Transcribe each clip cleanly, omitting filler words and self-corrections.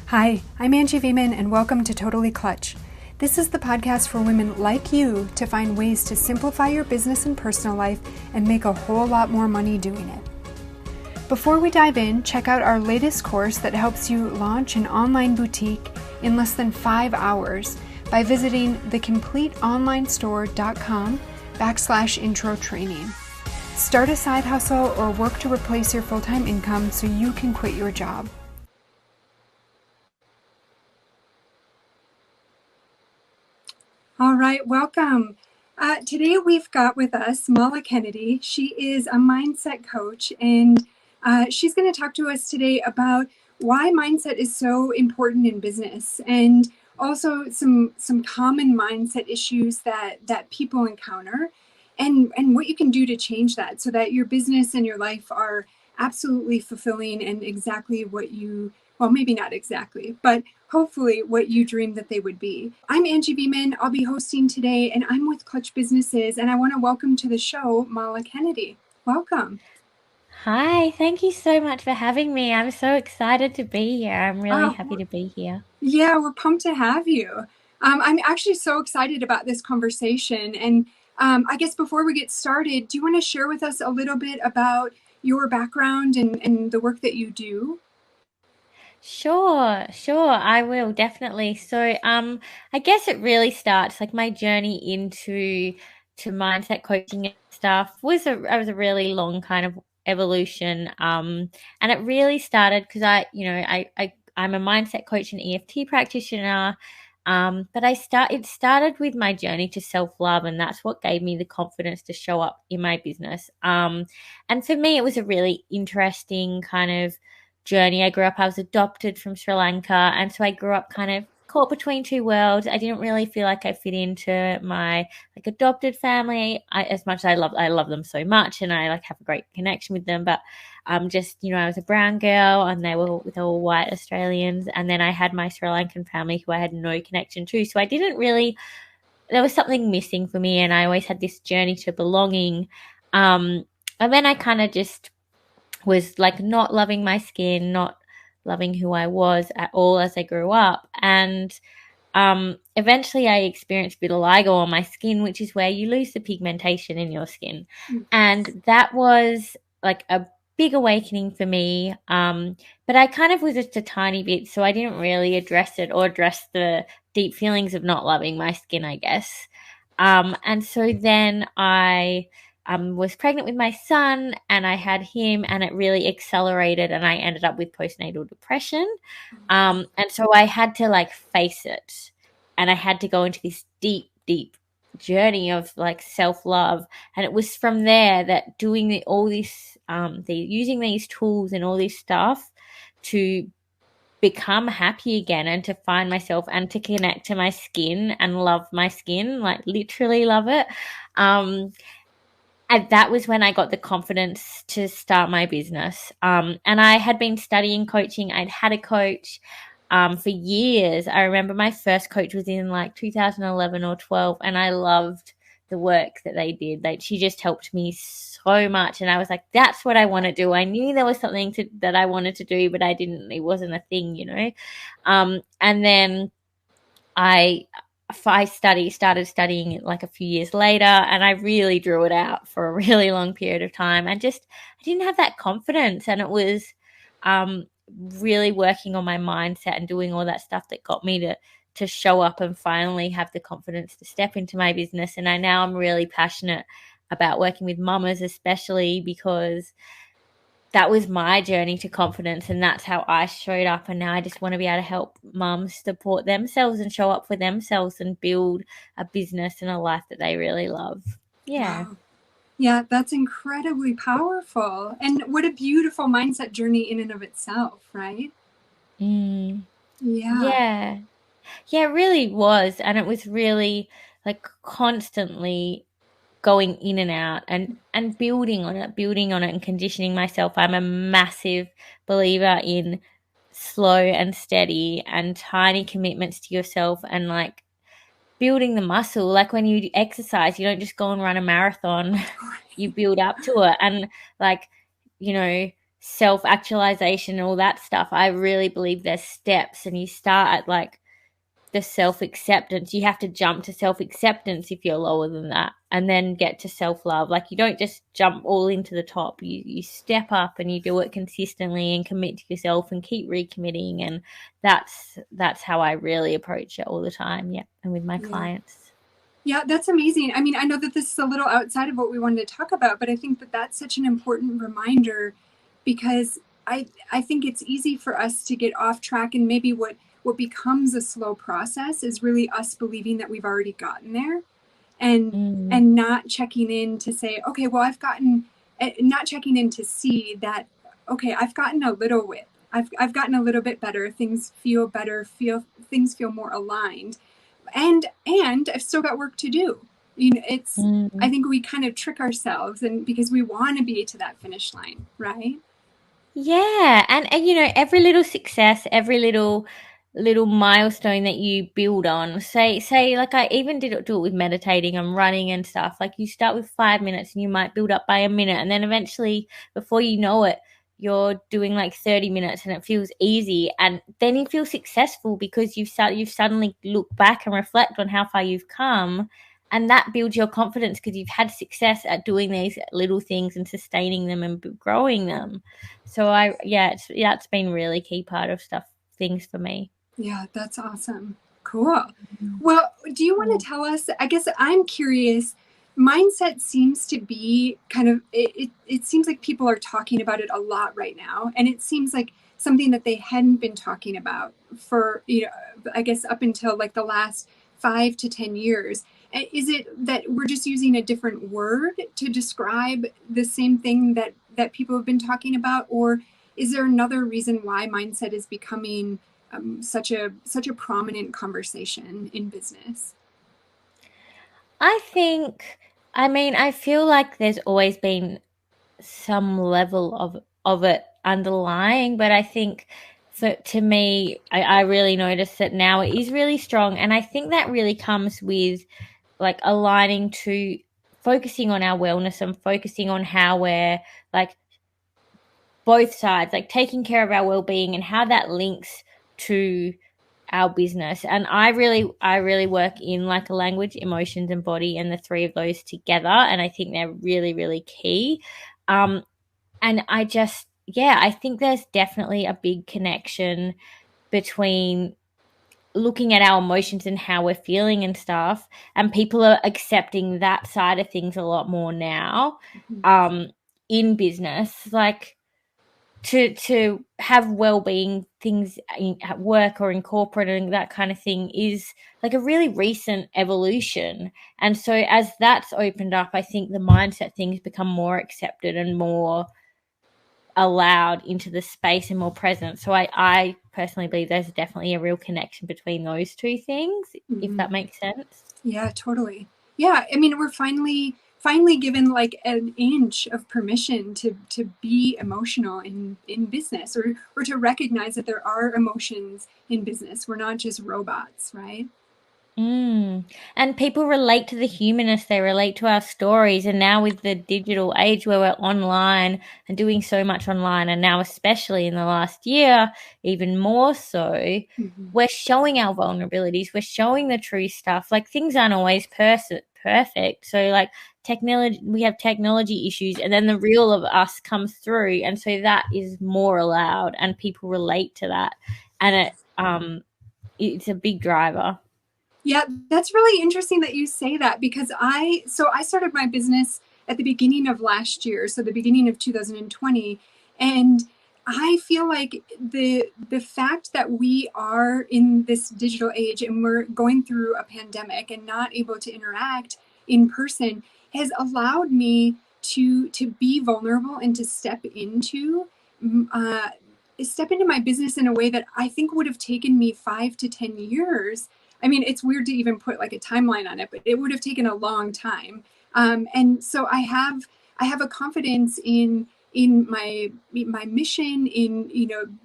Hi, I'm Angie Veman, and welcome to Totally Clutch. This is the podcast for women like you to find ways to simplify your business and personal life and make a whole lot more money doing it. Before we dive in, check out our latest course that helps you launch an online boutique in less than 5 hours by visiting thecompleteonlinestore.com/intro training. Start a side hustle or work to replace your full-time income so you can quit your job. All right, welcome. Today we've got with us Mala Kennedy. She is a mindset coach, and she's going to talk to us today about why mindset is so important in business, and also some common mindset issues that people encounter, and what you can do to change that so that your business and your life are absolutely fulfilling and exactly what you, well, maybe not exactly, but hopefully what you dreamed that they would be. I'm Angie Beeman. I'll be hosting today, and I'm with Clutch Businesses, and I want to welcome to the show Mala Kennedy. Welcome. Hi, thank you so much for having me. I'm so excited to be here. I'm really happy to be here. Yeah, we're pumped to have you. I'm actually so excited about this conversation. And I guess before we get started, do you want to share with us a little bit about your background and the work that you do? Sure, I will definitely. I guess it really starts like my journey to mindset coaching and stuff was a really long kind of evolution. And it really started because I'm a mindset coach and EFT practitioner. But it started with my journey to self-love, and that's what gave me the confidence to show up in my business. And for me, it was a really interesting kind of journey. I was adopted from Sri Lanka, and so I grew up kind of caught between two worlds. I didn't really feel like I fit into my adopted family. As much as I love them so much, and I have a great connection with them, but just I was a brown girl, and they were white Australians, and then I had my Sri Lankan family who I had no connection to. So I didn't really. There was something missing for me, and I always had this journey to belonging. And then I kind of just was not loving my skin, not loving who I was at all as I grew up. And eventually I experienced vitiligo on my skin, which is where you lose the pigmentation in your skin. And that was like a big awakening for me. But I kind of was just a tiny bit, so I didn't really address it or address the deep feelings of not loving my skin, I guess. And so then I was pregnant with my son, and I had him, and it really accelerated, and I ended up with postnatal depression. And so I had to face it, and I had to go into this deep journey of self-love. And it was from there that doing using these tools and all this stuff to become happy again, and to find myself and to connect to my skin and love my skin, literally love it. And that was when I got the confidence to start my business. And I had been studying coaching. I'd had a coach for years. I remember my first coach was in 2011 or 12, and I loved the work that they did. She just helped me so much, and I was like, that's what I want to do. I knew there was something that I wanted to do, but it wasn't a thing. And then I started studying it a few years later, and I really drew it out for a really long period of time, and I didn't have that confidence. And it was really working on my mindset and doing all that stuff that got me to show up and finally have the confidence to step into my business. And I'm really passionate about working with mamas, especially because that was my journey to confidence, and that's how I showed up. And now I just want to be able to help mums support themselves and show up for themselves and build a business and a life that they really love. Yeah. Wow. Yeah, that's incredibly powerful. And what a beautiful mindset journey in and of itself, right? Mm. Yeah. Yeah. Yeah, it really was. And it was really constantly going in and out, and building on it and conditioning myself. I'm a massive believer in slow and steady and tiny commitments to yourself, and building the muscle. When you exercise, you don't just go and run a marathon. You build up to it. And you know self actualization and all that stuff, I really believe there's steps, and you start at like the self acceptance. You have to jump to self acceptance if you're lower than that, and then get to self love. Like, you don't just jump all into the top. You step up and you do it consistently and commit to yourself and keep recommitting. And that's how I really approach it all the time. Yeah, and with my Yeah. clients. Yeah, that's amazing. I mean, I know that this is a little outside of what we wanted to talk about, but I think that that's such an important reminder because I think it's easy for us to get off track, and maybe what becomes a slow process is really us believing that we've already gotten there, and Mm. and not checking in to say, okay, well, not checking in to see that, okay, I've gotten a little width. I've gotten a little bit better. Things feel better, things feel more aligned, and I've still got work to do. You know, I Mm. think we kind of trick ourselves, and because we want to be to that finish line, right? Yeah, and you know, every little success, every little milestone that you build on. Say like I even did do it with meditating and running and stuff. Like, you start with 5 minutes and you might build up by a minute, and then eventually, before you know it, you're doing like 30 minutes and it feels easy, and then you feel successful because you've suddenly look back and reflect on how far you've come, and that builds your confidence because you've had success at doing these little things and sustaining them and growing them. So it's been really key part of things for me. Yeah, that's awesome. Cool. Well, do you want Yeah. to tell us? I guess I'm curious. Mindset seems to be kind of, it seems like people are talking about it a lot right now. And it seems like something that they hadn't been talking about for, I guess up until like the last 5 to 10 years. Is it that we're just using a different word to describe the same thing that people have been talking about? Or is there another reason why mindset is becoming such a prominent conversation in business? I think, I mean, I feel like there's always been some level of it underlying, but I think for to me, I really notice that now it is really strong, and I think that really comes with like aligning to focusing on our wellness and focusing on how we're like both sides, like taking care of our well-being and how that links to our business. And I really work in like a language, emotions, and body, and the three of those together, and I think they're really really key. And I just, yeah, I think there's definitely a big connection between looking at our emotions and how we're feeling and stuff, and people are accepting that side of things a lot more now. Mm-hmm. In business, like, to have well-being things at work or in corporate and that kind of thing is like a really recent evolution. And so as that's opened up, I think the mindset things become more accepted and more allowed into the space and more present. So I personally believe there's definitely a real connection between those two things, if Mm-hmm. that makes sense. Yeah, totally. Yeah, I mean, we're finally given like an inch of permission to be emotional in business, or to recognize that there are emotions in business. We're not just robots, right? Mm. And people relate to the humanness, they relate to our stories. And now, with the digital age where we're online and doing so much online, and now, especially in the last year, even more so, Mm-hmm. we're showing our vulnerabilities, we're showing the true stuff. Like, things aren't always perfect. So, like, technology, we have technology issues, and then the real of us comes through. And so that is more allowed, and people relate to that. And it's a big driver. Yeah, that's really interesting that you say that, because I started my business at the beginning of last year, so the beginning of 2020, and I feel like the fact that we are in this digital age and we're going through a pandemic and not able to interact in person has allowed me to be vulnerable and to uh, step into my business in a way that I think would have taken me 5 to 10 years. I mean, it's weird to even put like a timeline on it, but it would have taken a long time. And so I have a confidence in my mission, in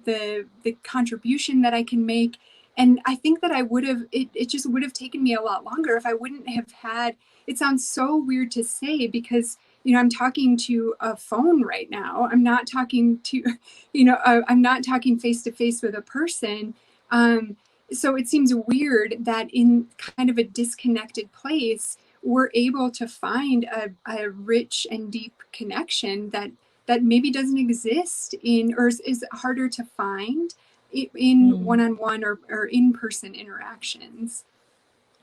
the contribution that I can make. And I think that I would have it just would have taken me a lot longer if I wouldn't have had. It sounds so weird to say, because I'm talking to a phone right now. I'm not talking to, I'm not talking face to face with a person. Um, so it seems weird that in kind of a disconnected place, we're able to find a rich and deep connection that maybe doesn't exist in, or is harder to find in Mm. one-on-one or in-person interactions.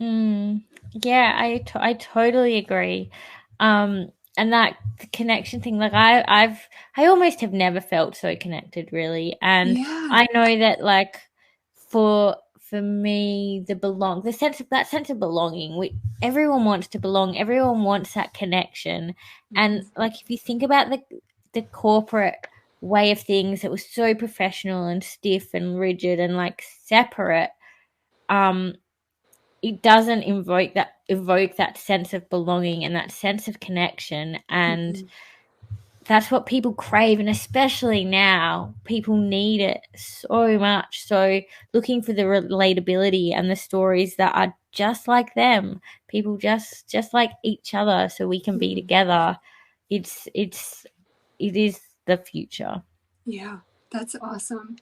Mm. Yeah, I totally agree. And that connection thing, like I almost have never felt so connected, really. And Yeah. I know that, like, for me, the sense of belonging. Everyone wants to belong. Everyone wants that connection. And Mhm. like, if you think about the corporate way of things, that was so professional and stiff and rigid and like separate. Um, it doesn't evoke that sense of belonging and that sense of connection, and Mhm. that's what people crave, and especially now people need it so much. So looking for the relatability and the stories that are just like them, people just like each other, so we can be Mhm. together. It is the future. Yeah, that's awesome.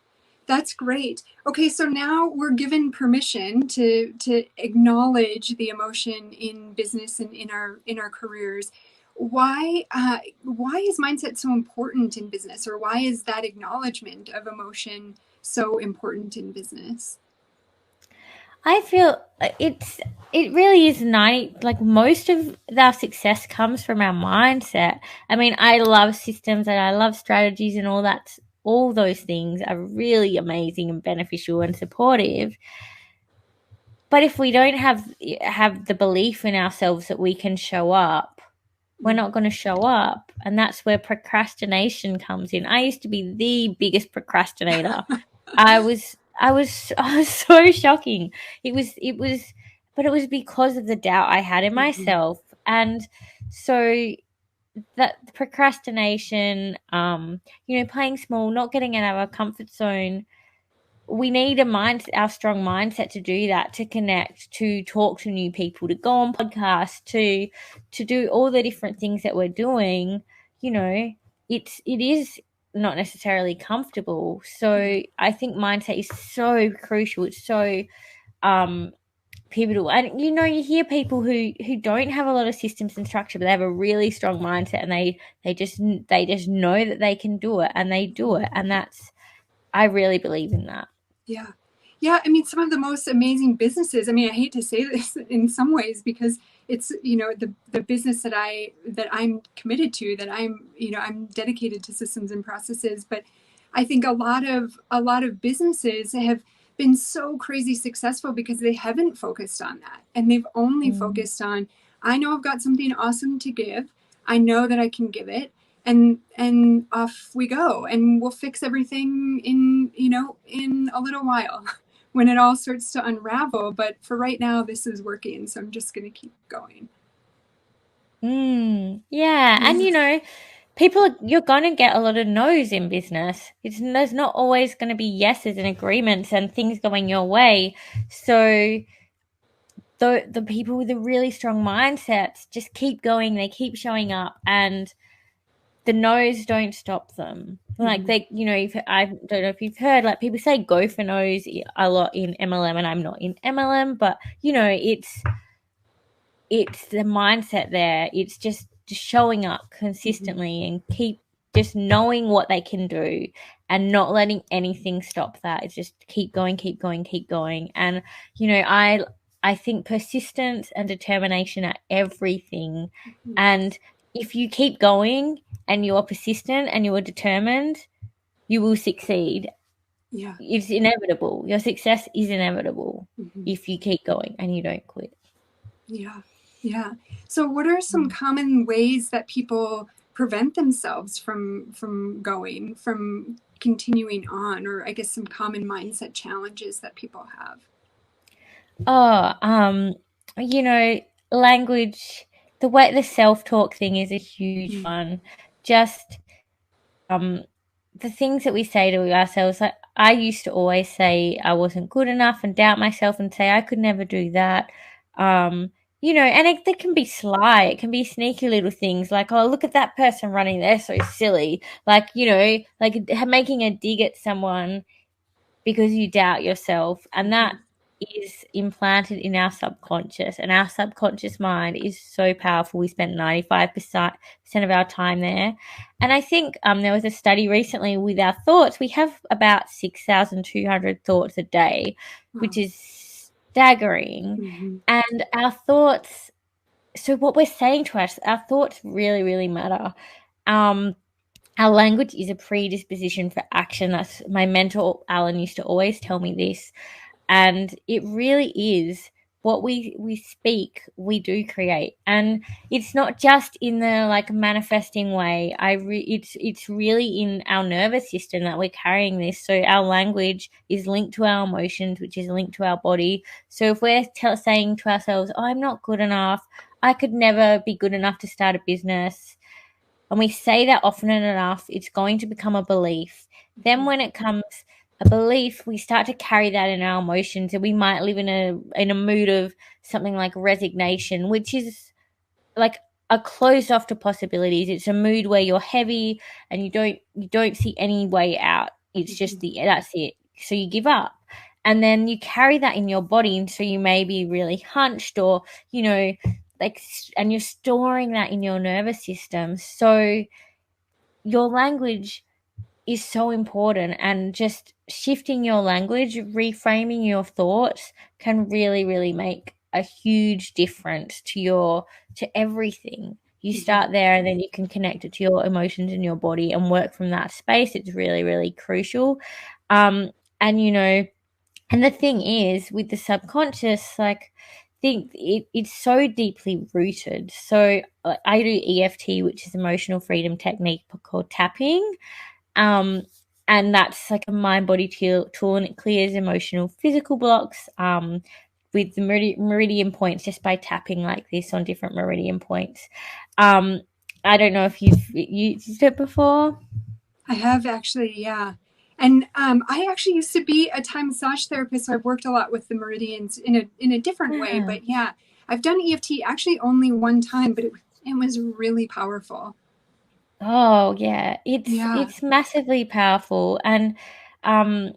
That's great. Okay, so now we're given permission to acknowledge the emotion in business and in our careers. Why is mindset so important in business, or why is that acknowledgement of emotion so important in business? I feel it really is 90, like, most of our success comes from our mindset. I mean, I love systems and I love strategies and all those things are really amazing and beneficial and supportive. But if we don't have the belief in ourselves that we can show up, we're not Mhm. going to show up, and that's where procrastination comes in. I used to be the biggest procrastinator. I was so shocking. It was but it was because of the doubt I had in Mhm. myself. And so that procrastination, playing small, not getting out of our comfort zone, we need our strong mindset to do that, to connect, to talk to new people, to go on podcasts, to do all the different things that we're doing. you know it is not necessarily comfortable. Yeah. So I think mindset is so crucial. It's so um pivotal. And you hear people who don't have a lot of systems and structure, but they have a really strong mindset, and they just know that they can do it, and they do Mhm. it. And that's I really believe in that. Yeah. Yeah, I mean, some of the most amazing businesses. I mean, I hate to say this in some ways because it's, the business that I'm committed to, that I'm dedicated to systems and processes, but I think a lot of businesses have been so crazy successful because they haven't focused on that. And they've only Mm. focused on, I know I've got something awesome to give. I know that I can give it, and off we go, and we'll fix everything in a little while when it all starts to unravel. But for right now, this is working, so I'm just going to keep going. Yeah, and Yeah. you're gonna get a lot of no's in business. There's not always gonna be yeses and agreements and things going your way. So the people with the really strong mindsets just keep going. They keep showing up, and the no's don't stop them. Like, Mhm. if I don't know if you've heard, like, people say go for no's a lot in MLM, and I'm not in MLM, but it's the mindset there. It's just showing up Mhm. consistently and keep just knowing what they can do and not letting anything stop that. It's just keep going, keep going, keep going. And I think persistence and determination are everything. Mhm. And if you keep going and you are persistent and you are determined, you will succeed. Yeah. It's inevitable. Your success is inevitable Mhm. if you keep going and you don't quit. Yeah. Yeah. So, what are some common ways that people prevent themselves from going, from continuing on, or I guess some common mindset challenges that people have? Oh, you know, language, the self-talk thing is a huge Mm. one. Just um the things that we say to ourselves. Like, I used to always say I wasn't good enough and doubt myself and say I could never do that. Um and they can be sly. It can be sneaky little things like, oh, look at that person running. They're so silly. Like, like making a dig at someone because you doubt yourself. And that is implanted in our subconscious. And our subconscious mind is so powerful. We spend 95% of our time there. And I think there was a study recently with our thoughts. We have about 6,200 thoughts a day, which Wow. is staggering. Mm-hmm. And our thoughts, so what we're saying to us, our thoughts really, really matter. Um, our language is a predisposition for action. That's my mentor, Alan, used to always tell me this. And it really is what we speak, we do create. And it's not just in the like manifesting way. It's really in our nervous system that we're carrying this. So our language is linked to our emotions, which is linked to our body. So if we're saying to ourselves, oh, I'm not good enough, I could never be good enough to start a business, and we say that often enough, it's going to become a belief. Then when it comes a belief, we start to carry that in our emotions, and we might live in a mood of something like resignation, which is like a closed off to possibilities. It's a mood where you're heavy and you don't see any way out. It's just that's it. So you give up. And then you carry that in your body, and so you may be really hunched, or you know like, and you're storing that in your nervous system. So your language is so important, and just shifting your language, reframing your thoughts can really, really make a huge difference to everything. You Mm-hmm. start there, and then you can connect it to your emotions in your body and work from that space. It's really, really crucial. And and the thing is, with the subconscious, like, think it's so deeply rooted. So I do EFT, which is emotional freedom technique called tapping. Um, and that's like a mind body tool, and it clears emotional physical blocks with the meridian points, just by tapping like this on different meridian points. Um, I don't know if you've used it before. I have actually, yeah. And I actually used to be a Thai massage therapist, so I've worked a lot with the meridians in a different way. Yeah. But yeah, I've done EFT actually only one time, but it was really powerful. Oh yeah, it's Yeah. it's massively powerful. And um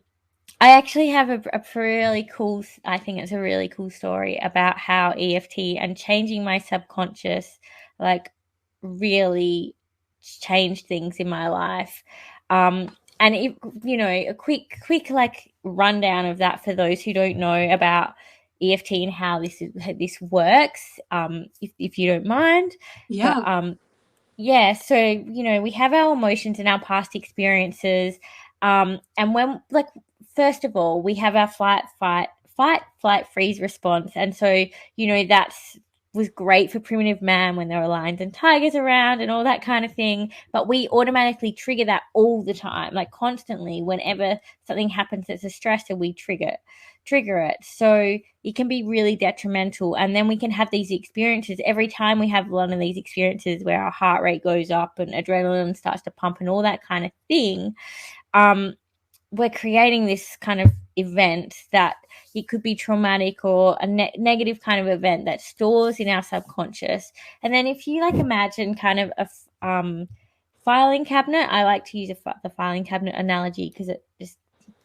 I actually have a really cool, I think it's a really cool story about how EFT and changing my subconscious, like, really changed things in my life. And a quick like rundown of that for those who don't know about EFT and how this works, if you don't mind. But Yeah. yeah, so we have our emotions and our past experiences, and when, like, first of all, we have our flight, freeze response, and so that's was great for primitive man when there were lions and tigers around and all that kind of thing. But we automatically trigger that all the time, like constantly. Whenever something happens that's a stressor, we trigger it. So it can be really detrimental. And then we can have these experiences every time we have one of these experiences where our heart rate goes up and adrenaline starts to pump and all that kind of thing. Um, we're creating this kind of event that it could be traumatic or a negative kind of event that stores in our subconscious. And then if you like imagine kind of a filing cabinet, I like to use the filing cabinet analogy because it just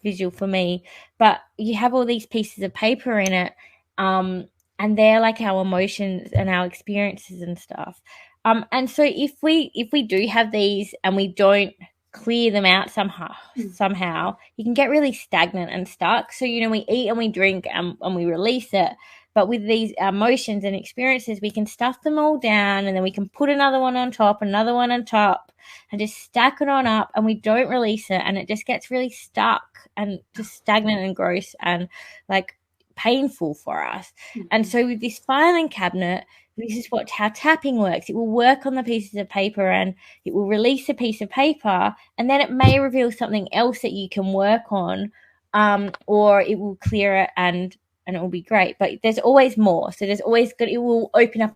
visual for me. But you have all these pieces of paper in it, um, and they're like our emotions and our experiences and stuff. And so if we do have these and we don't clear them out somehow, you can get really stagnant and stuck. So we eat and we drink, and we release it. But with these emotions and experiences, we can stuff them all down, and then we can put another one on top, another one on top, and just stack it on up, and we don't release it, and it just gets really stuck and just stagnant and gross and like painful for us. And Mhm. so with this filing cabinet, this is how tapping works. It will work on the pieces of paper, and it will release a piece of paper, and then it may reveal something else that you can work on, or it will clear it, and it will be great. But there's always more. So there's always good. It will open up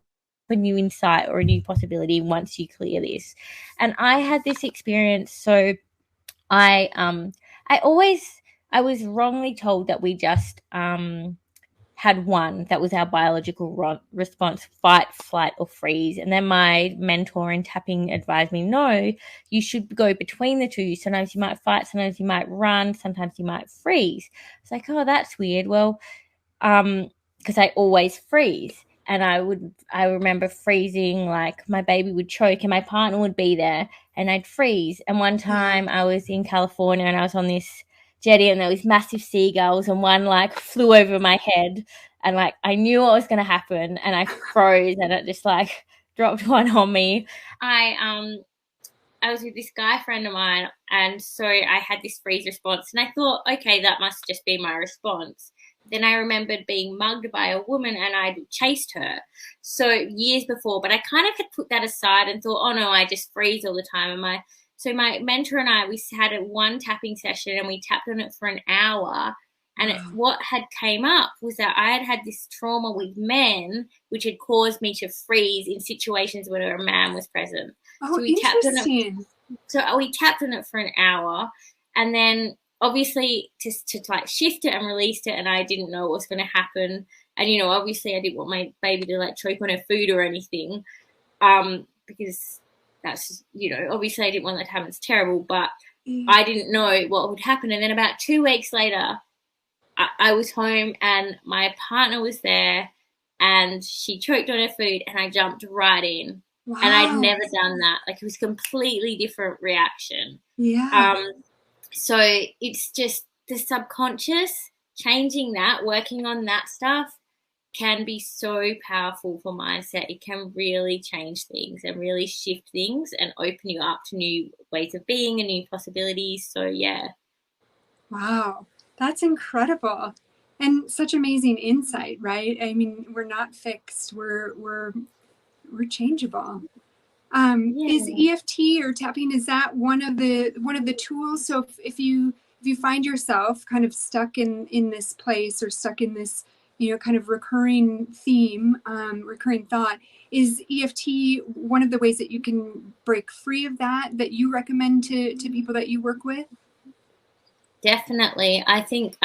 a new insight or a new possibility once you clear this. And I had this experience. So I I always I was wrongly told that we just had one that was our biological response: fight, flight, or freeze. And then my mentor in tapping advised me, no, you should go between the two. Sometimes you might fight, sometimes you might run, sometimes you might freeze. It's like, oh, that's weird. Well, because I always freeze. And I remember freezing, like my baby would choke and my partner would be there and I'd freeze. And one Yeah. time I was in California and I was on this jetty and there was massive seagulls and one like flew over my head and like I knew what was going to happen and I froze and it just like dropped one on me. I was with this guy friend of mine, and so I had this freeze response, and I thought, okay, that must just be my response. Then I remembered being mugged by a woman, and I'd chased her. So years before, but I kind of had put that aside and thought, oh no, I just freeze all the time. And my mentor and I, we had a one tapping session, and we tapped on it for an hour. And what had came up was that I had this trauma with men, which had caused me to freeze in situations where a man was present. Oh, So we tapped on it. interesting. So we tapped on it for an hour, and then obviously to like shift it and released it, and I didn't know what was going to happen. And obviously I didn't want my baby to like choke on her food or anything, because that's obviously I didn't want that to happen. It's terrible, but I didn't know what would happen. And then about 2 weeks later, I was home and my partner was there and she choked on her food and I jumped right in. And I'd Wow. never done that. Like it was a completely different reaction. Yeah. So it's just the subconscious, changing that, working on that stuff can be so powerful for mindset. It can really change things and really shift things and open you up to new ways of being and new possibilities. So yeah. Wow. That's incredible. And such amazing insight, right? I mean, we're not fixed. We're changeable. Is Yeah. EFT or tapping, is that one of the tools? So if you find yourself kind of stuck in this place or stuck in this kind of recurring theme, recurring thought, is EFT one of the ways that you can break free of that you recommend to people that you work with? Definitely. I think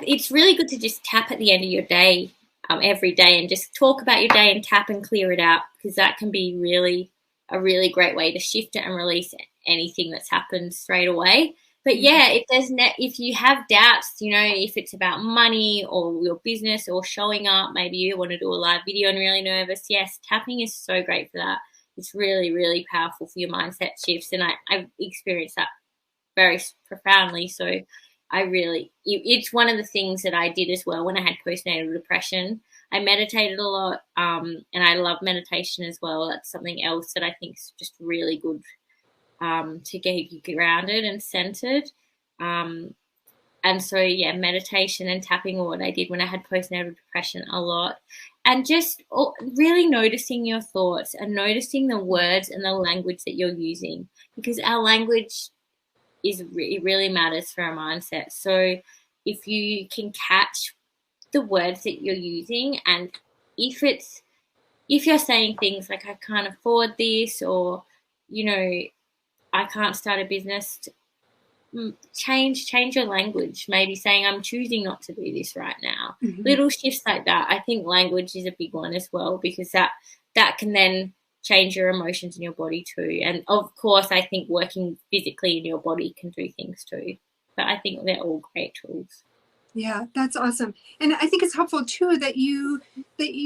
it's really good to just tap at the end of your day, every day, and just talk about your day and tap and clear it out, because that can be a really great way to shift it and release anything that's happened straight away. But yeah, if you have doubts, if it's about money or your business or showing up, maybe you want to do a live video and really nervous. Yes, tapping is so great for that. It's really, really powerful for your mindset shifts, and I've experienced that very profoundly. So it's one of the things that I did as well when I had postnatal depression. I meditated a lot, and I love meditation as well. That's something else that I think is just really good, to get you grounded and centered. And so, yeah, meditation and tapping are what I did when I had postnatal depression a lot. And just really noticing your thoughts and noticing the words and the language that you're using, because our language it really matters for our mindset. So if you can catch the words that you're using, and if you're saying things like I can't afford this, or I can't start a business, change your language. Maybe saying I'm choosing not to do this right now. Mm-hmm. Little shifts like that. I think language is a big one as well, because that can then change your emotions in your body too. And of course, I think working physically in your body can do things too. But I think they're all great tools. Yeah, that's awesome. And I think it's helpful too that you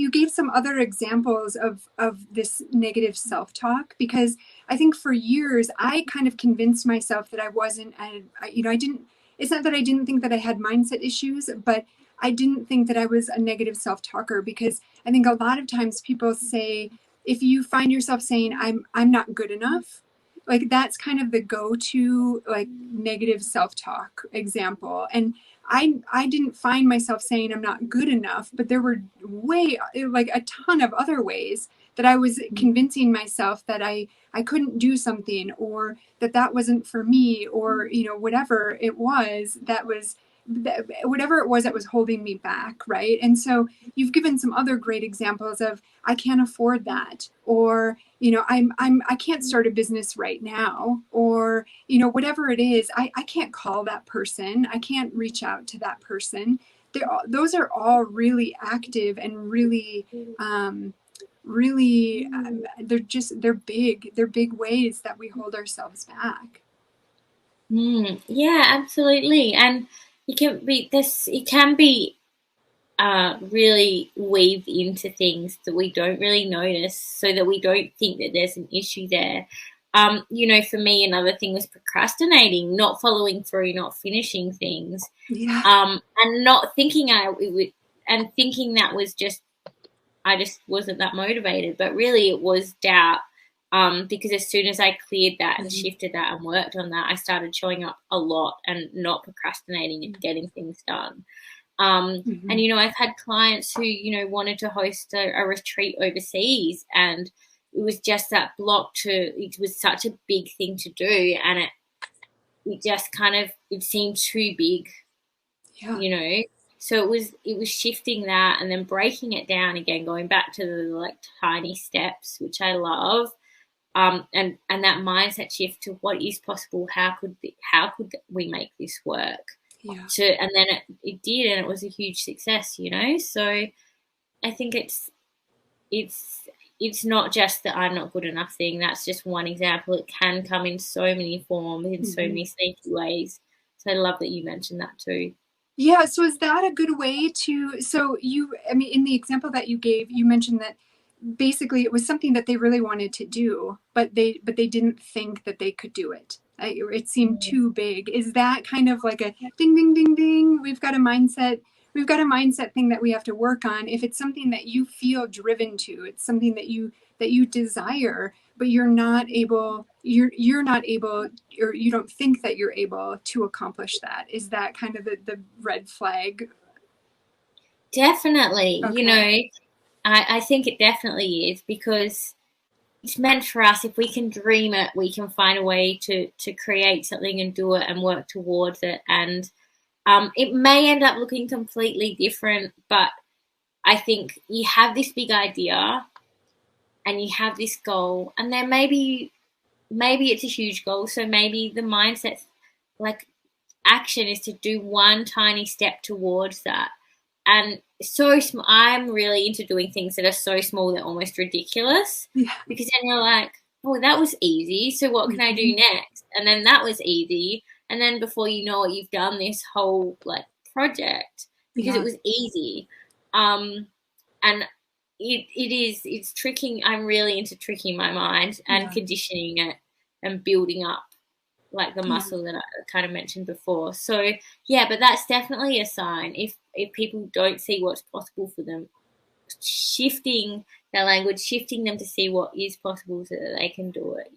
gave some other examples of this negative self-talk, because I think for years I kind of convinced myself that I wasn't, I didn't, it's not that I didn't think that I had mindset issues, but I didn't think that I was a negative self-talker, because I think a lot of times people say, if you find yourself saying I'm not good enough, like that's kind of the go-to like negative self-talk example. And I didn't find myself saying I'm not good enough, but there were like a ton of other ways that I was convincing myself that I couldn't do something, or that wasn't for me, or whatever it was that was whatever it was that was holding me back, right? And so you've given some other great examples of I can't afford that, or I can't start a business right now, or whatever it is, I can't call that person, I can't reach out to that person. those are all really active and really really they're big ways that we hold ourselves back. Yeah, absolutely. And it can be really weaved into things that we don't really notice, so that we don't think that there's an issue there. For me, another thing was procrastinating, not following through, not finishing things, Yeah. and not thinking it would, and thinking that was just I just wasn't that motivated. But really, it was doubt. Because as soon as I cleared that and Mm-hmm. shifted that and worked on that, I started showing up a lot and not procrastinating and getting things done. And Mm-hmm. I've had clients who wanted to host a retreat overseas, and it was just that block to. It was such a big thing to do, and it just kind of it seemed too big, Yeah. you know. So it was shifting that and then breaking it down again, going back to the like tiny steps, which I love. And that mindset shift to what is possible. How could we make this work? Yeah. And then it did, and it was a huge success. So I think it's not just the I'm not good enough thing. That's just one example. It can come in so many forms, in so Mm-hmm. many sneaky ways. So I love that you mentioned that too. Yeah, so is that a good way to, so you, I mean, in the example that you gave, you mentioned that basically it was something that they really wanted to do, but they didn't think that they could do it. It seemed too big. Is that kind of like a ding ding ding ding? We've got a mindset thing that we have to work on. If it's something that you feel driven to, it's something that you desire, but you're not able or you don't think that you're able to accomplish that. Is that kind of the red flag? Definitely, Okay. I think it definitely is, because it's meant for us. If we can dream it, we can find a way to create something and do it and work towards it. And it may end up looking completely different, but I think you have this big idea and you have this goal, and then maybe it's a huge goal. So maybe the mindset, like action, is to do one tiny step towards that. And I'm really into doing things that are so small they're almost ridiculous, Yeah. because then you're like, oh, that was easy. So what can I Mm-hmm. do next? And then that was easy. And then before you know it, you've done this whole like project because it Yeah. was easy. And it's tricking. I'm really into tricking my mind and Yeah. conditioning it and building up like the Yeah. muscle that I kind of mentioned before. So yeah, but that's definitely a sign. If people don't see what's possible for them, shifting their language, shifting them to see what is possible so that they can do it.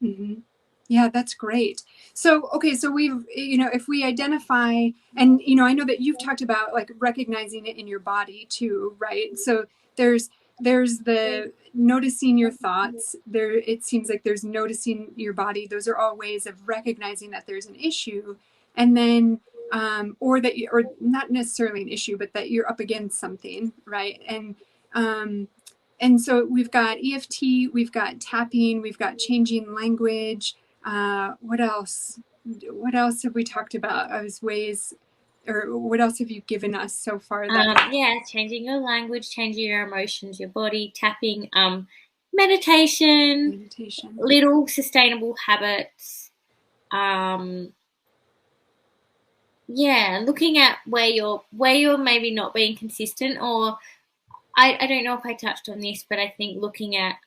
Mm-hmm. Yeah, that's great. So, okay, so if we identify, and, I know that you've talked about like recognizing it in your body too, right? So there's, there's the noticing your thoughts there. It seems like there's noticing your body. Those are all ways of recognizing that there's an issue. And then, or not necessarily an issue, but that you're up against something, right? Um, and so we've got EFT, we've got tapping, we've got changing language. What else? What else have we talked about as ways, or what else have you given us so far that Yeah, changing your language, changing your emotions, your body, tapping, meditation, meditation? little sustainable habits. Um, yeah, looking at where you're maybe not being consistent, or I don't know if I touched on this, but I think looking at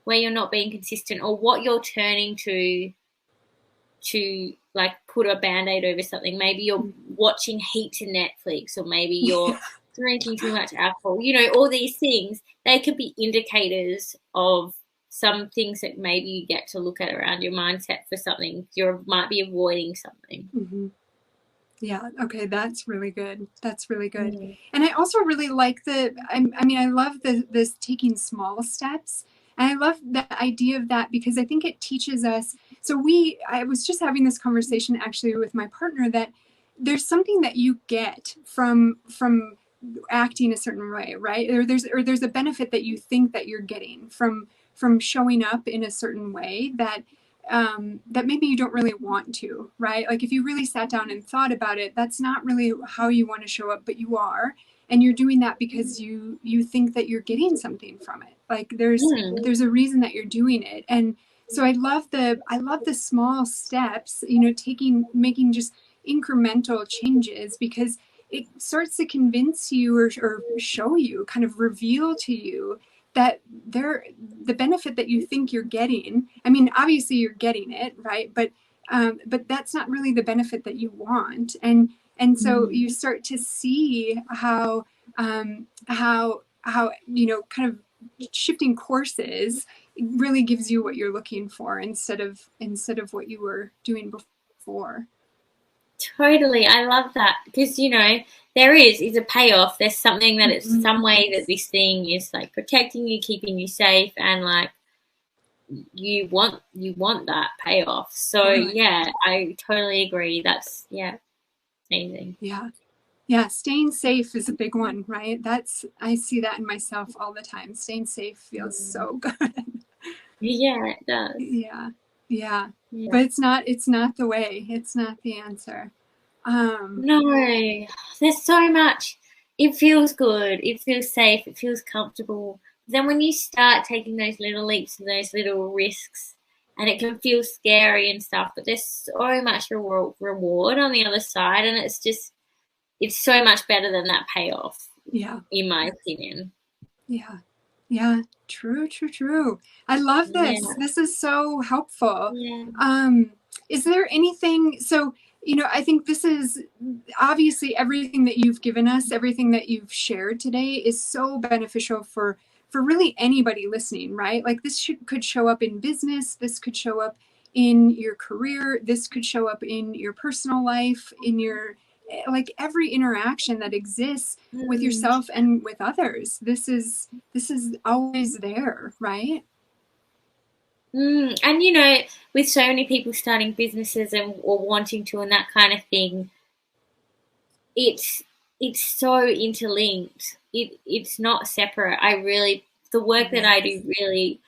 where you're not being consistent, or what you're turning to like put a band-aid over something. Maybe you're watching heaps of Netflix, or maybe you're drinking too much alcohol. All these things, they could be indicators of some things that maybe you get to look at around your mindset for something. You might be avoiding something. Mm-hmm. Yeah, okay, that's really good. That's really good. Mm. And I also really like I mean, I love this taking small steps. And I love the idea of that because I think it teaches us. So I was just having this conversation actually with my partner that there's something that you get from acting a certain way, right? Or there's a benefit that you think that you're getting from showing up in a certain way that that maybe you don't really want to, right? Like if you really sat down and thought about it, that's not really how you want to show up, but you are, and you're doing that because you think that you're getting something from it. Like there's a reason that you're doing it. And so I love the small steps, making just incremental changes, because it starts to convince you, or show you, kind of reveal to you that the benefit that you think you're getting. I mean, obviously you're getting it, right? But that's not really the benefit that you want. And so you start to see how kind of shifting courses really gives you what you're looking for, instead of what you were doing before. Totally. I love that because, there is a payoff. There's something that it's Mm-hmm. some way that this thing is like protecting you, keeping you safe, and like you want that payoff. So Totally. yeah, I totally agree. That's yeah, amazing. Yeah. Yeah, staying safe is a big one, right? I see that in myself all the time. Staying safe feels so good. Yeah, it does. Yeah. Yeah. Yeah. But it's not the way. It's not the answer. Um, No, there's so much. It feels good. It feels safe. It feels comfortable. Then when you start taking those little leaps and those little risks, and it can feel scary and stuff, but there's so much reward on the other side, and it's so much better than that payoff, yeah. in my opinion. Yeah. Yeah. True, true, true. I love this. Yeah, This is so helpful. yeah. Um, is there anything, so, I think this is obviously everything that you've given us, everything that you've shared today is so beneficial for really anybody listening, right? Like could show up in business, this could show up in your career, this could show up in your personal life, in your, like, every interaction that exists with Mm. yourself and with others. This is always there, right? And with so many people starting businesses and or wanting to and that kind of thing, it's it's so interlinked. It's not separate. The work that I do Yes. really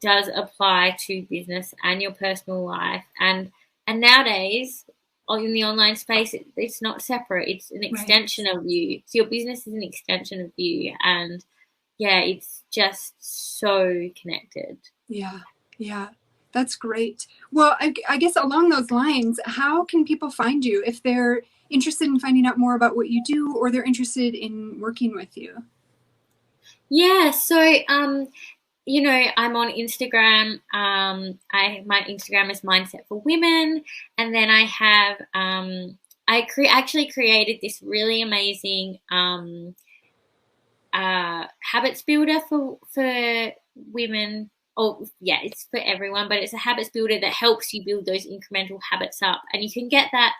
does apply to business and your personal life, and nowadays in the online space it's not separate. It's an Right. extension of you. So your business is an extension of you, and yeah, it's just so connected. Yeah. Yeah. That's great. Well, I guess along those lines, how can people find you if they're interested in finding out more about what you do, or they're interested in working with you? Yeah, so I'm on Instagram. My Instagram is Mindset for Women, and then I have actually created this really amazing habits builder for women. Oh yeah, it's for everyone, but it's a habits builder that helps you build those incremental habits up, and you can get that.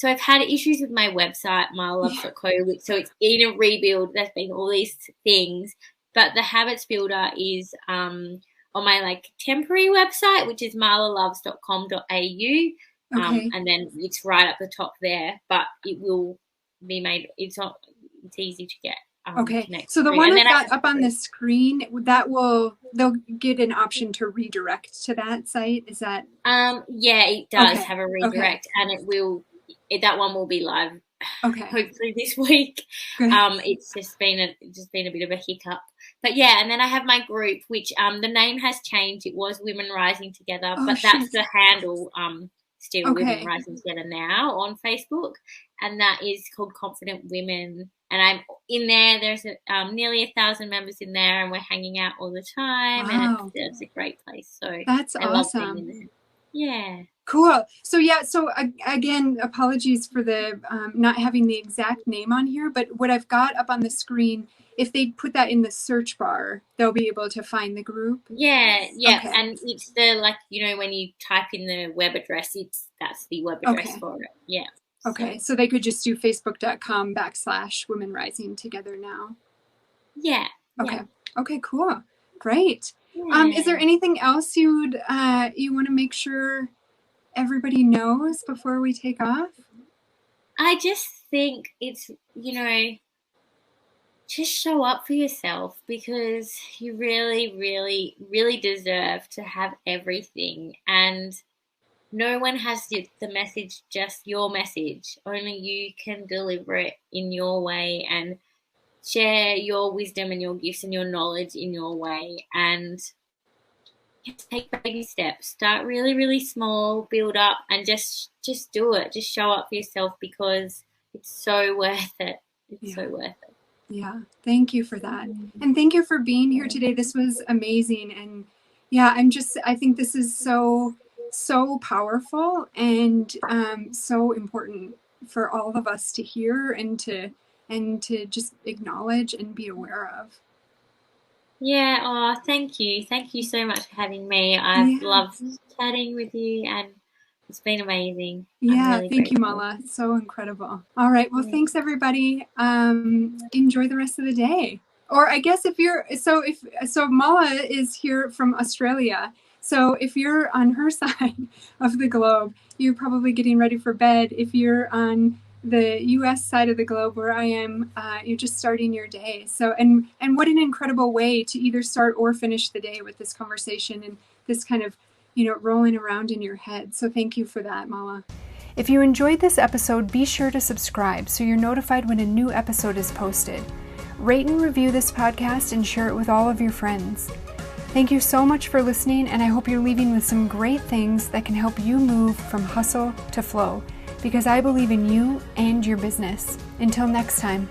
I've had issues with my website Yeah. marlaloves.co, so it's in a rebuild. There's been all these things, but the habits builder is on my like temporary website, which is marlaloves.com.au, Okay. and then it's right up the top there. But it will be made. It's easy to get Okay. connected So the to. one And then I've I got up on the screen, they'll get an option to redirect to that site. Is that yeah, it does okay? have a Okay. redirect, and that one will be live Okay. hopefully this week. Good. It's just been a bit of a hiccup, but yeah. And then I have my group, which the name has changed. It was Women Rising Together, Oh but that's shoot. the handle. Still Women Okay. Rising Together now on Facebook, and that is called Confident Women. And I'm in there. There's nearly 1,000 members in there, and we're hanging out all the time, and Wow. it's a great place. So That's I love being awesome. in there. Yeah. Cool. So yeah, so again, apologies for the not having the exact name on here, but what I've got up on the screen, if they put that in the search bar, they'll be able to find the group. Yeah, yeah, Okay. and it's the like when you type in the web address, that's the web address Okay. for it. Yeah, Okay. so So they could just do facebook.com/women rising together now. yeah, yeah, Okay. Okay, cool. Great. Is there yeah. anything else you want to make sure everybody knows before we take off? I just think it's just show up for yourself, because you really, really, really deserve to have everything. And no one has the message, just your message. Only you can deliver it in your way and share your wisdom and your gifts and your knowledge in your way. And take baby steps. Start really, really small, build up, and just do it. Just show up for yourself, because it's so worth it. It's so worth it. Yeah, thank you for that. And thank you for being here today. This was amazing. And yeah, I think this is so powerful and so important for all of us to hear and to just acknowledge and be aware of. Yeah, oh, thank you. Thank you so much for having me. I've loved chatting with you, and it's been amazing. I'm Yeah, really thank you, grateful. Mala. It's so incredible. All right, well, thanks everybody. Enjoy the rest of the day. Or I guess if Mala is here from Australia, so if you're on her side of the globe, you're probably getting ready for bed. If you're on the U.S. side of the globe where I am, you're just starting your day. So and what an incredible way to either start or finish the day with this conversation and this kind of rolling around in your head. So thank you for that, Mala. If you enjoyed this episode, be sure to subscribe so you're notified when a new episode is posted. Rate and review this podcast and share it with all of your friends. Thank you so much for listening, and I hope you're leaving with some great things that can help you move from hustle to flow, because I believe in you and your business. Until next time.